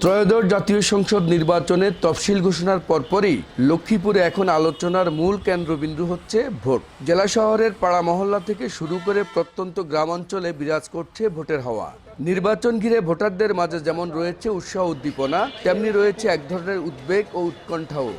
ত্রয়োদশ জাতীয় সংসদ নির্বাচনের তফসিল ঘোষণার পরপরই লক্ষ্মীপুরে এখন আলোচনার মূল কেন্দ্রবিন্দু হচ্ছে ভোট। জেলা শহরের পাড়া মহল্লা থেকে শুরু করে প্রত্যন্ত গ্রামাঞ্চলে বিরাজ করছে ভোটের হাওয়া। নির্বাচন ঘিরে ভোটারদের মাঝে যেমন রয়েছে উৎসাহ উদ্দীপনা, তেমনি রয়েছে এক ধরনের উদ্বেগ ও উৎকণ্ঠাও।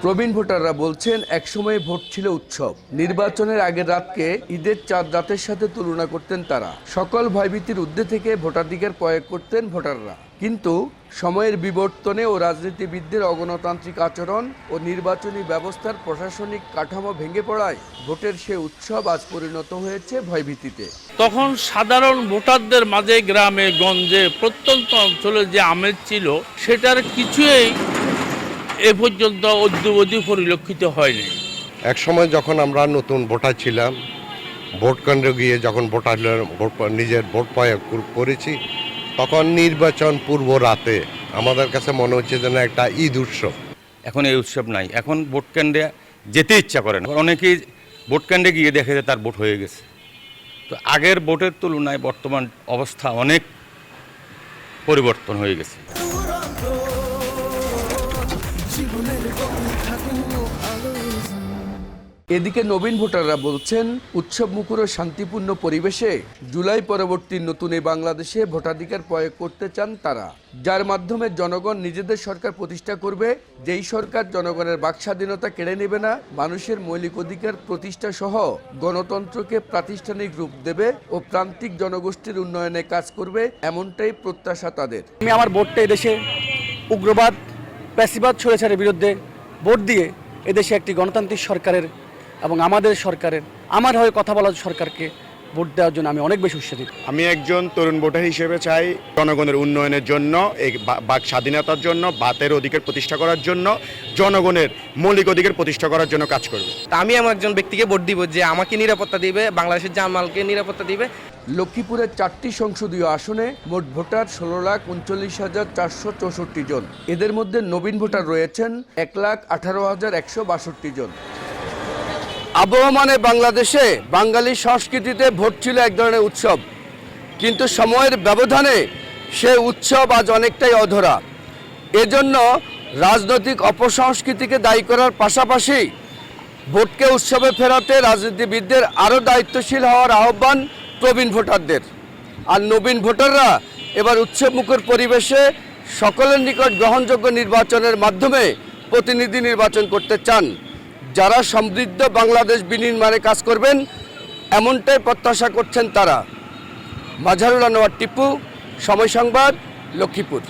প্রবীণ ভোটাররা বলছেন, একসময় ভোট ছিল উৎসব। নির্বাচনের আগের রাতকে ঈদের চাঁদ রাতের সাথে তুলনা করতেন তারা। সকল ভয়ভীতির ঊর্ধ্বে থেকে ভোটাধিকার প্রয়োগ করতেন ভোটাররা। কিন্তু সময়ের বিবর্তনে ও রাজনীতিবিদদের অগণতান্ত্রিক আচরণ ও নির্বাচনী ব্যবস্থার প্রশাসনিক কাঠামো ভেঙে পড়ায় ভোটের সে উৎসব আজ পরিণত হয়েছে ভয়ভীতিতে। তখন সাধারণ ভোটারদের মাঝে গ্রামে গঞ্জে প্রত্যন্ত অঞ্চলে যে আমেজ ছিল, সেটার কিছুই এ পর্যন্ত অদ্যবধি পরিলক্ষিত হয়নি। এক সময় যখন আমরা নতুন ভোটার ছিলাম, ভোট কেন্দ্রে গিয়ে যখন নিজের ভোট প্রয়োগ করেছি, তখন নির্বাচন পূর্ব রাতে আমাদের কাছে মনে হচ্ছে যেন একটা ঈদ উৎসব। এখন এই উৎসব নাই, এখন ভোট কেন্দ্রে যেতে ইচ্ছা করে না। অনেকেই ভোট কেন্দ্রে গিয়ে দেখে যে তার ভোট হয়ে গেছে। তো আগের ভোটের তুলনায় বর্তমান অবস্থা অনেক পরিবর্তন হয়ে গেছে। এদিকে নবীন ভোটাররা বলছেন, উৎসব মুখর ও শান্তিপূর্ণ পরিবেশে জুলাই পরবর্তী নতুন এই বাংলাদেশে ভোটাধিকার প্রয়োগ করতে চান তারা, যার মাধ্যমে জনগণ নিজেদের সরকার প্রতিষ্ঠা করবে, যেই সরকার জনগণের বাকস্বাধীনতা কেড়ে নেবে না, মানুষের মৌলিক অধিকার প্রতিষ্ঠা সহ গণতন্ত্রকে প্রাতিষ্ঠানিক রূপ দেবে ও প্রান্তিক জনগোষ্ঠীর উন্নয়নে কাজ করবে, এমনটাই প্রত্যাশা তাদের। আমি আমার ভোটটা এদেশে উগ্রবাদ প্যাসিবাদ স্বৈরাচারের বিরুদ্ধে ভোট দিয়ে এদেশে একটি গণতান্ত্রিক সরকারের এবং আমাদের সরকারের, আমার হয়ে কথা বলা সরকারকে ভোট দেওয়ার জন্য আমি অনেক বেশি উৎসাহিত। আমি একজন তরুণ ভোটার হিসেবে চাই জনগণের উন্নয়নের জন্য, এই বাক স্বাধীনতার জন্য, বাতের অধিকার প্রতিষ্ঠা করার জন্য, জনগণের মৌলিক অধিকার প্রতিষ্ঠা করার জন্য কাজ করবে। তা আমি এমন একজন ব্যক্তিকে ভোট দিব যে আমাকে নিরাপত্তা দিবে, বাংলাদেশের জানমালকে নিরাপত্তা দিবে। লক্ষ্মীপুরের 4টি সংসদীয় আসনে মোট ভোটার 16,39,464 জন। এদের মধ্যে নবীন ভোটার রয়েছেন 1,18,162 জন। আবহমানে বাংলাদেশে বাঙালি সংস্কৃতিতে ভোট ছিল এক ধরনের উৎসব, কিন্তু সময়ের ব্যবধানে সে উৎসব আজ অনেকটাই অধরা। এজন্য রাজনৈতিক অপসংস্কৃতিকে দায়ী করার পাশাপাশি ভোটকে উৎসবে ফেরাতে রাজনীতিবিদদের আরও দায়িত্বশীল হওয়ার আহ্বান প্রবীণ ভোটারদের। আর নবীন ভোটাররা এবার উৎসবমুখর পরিবেশে সকলের নিকট গ্রহণযোগ্য নির্বাচনের মাধ্যমে প্রতিনিধি নির্বাচন করতে চান, যারা সমৃদ্ধ বাংলাদেশ বিনির্মাণে কাজ করবেন, এমনটাই প্রত্যাশা করছেন তারা। মাজহারুল আনোয়ার টিপু, সময় সংবাদ, লক্ষ্মীপুর।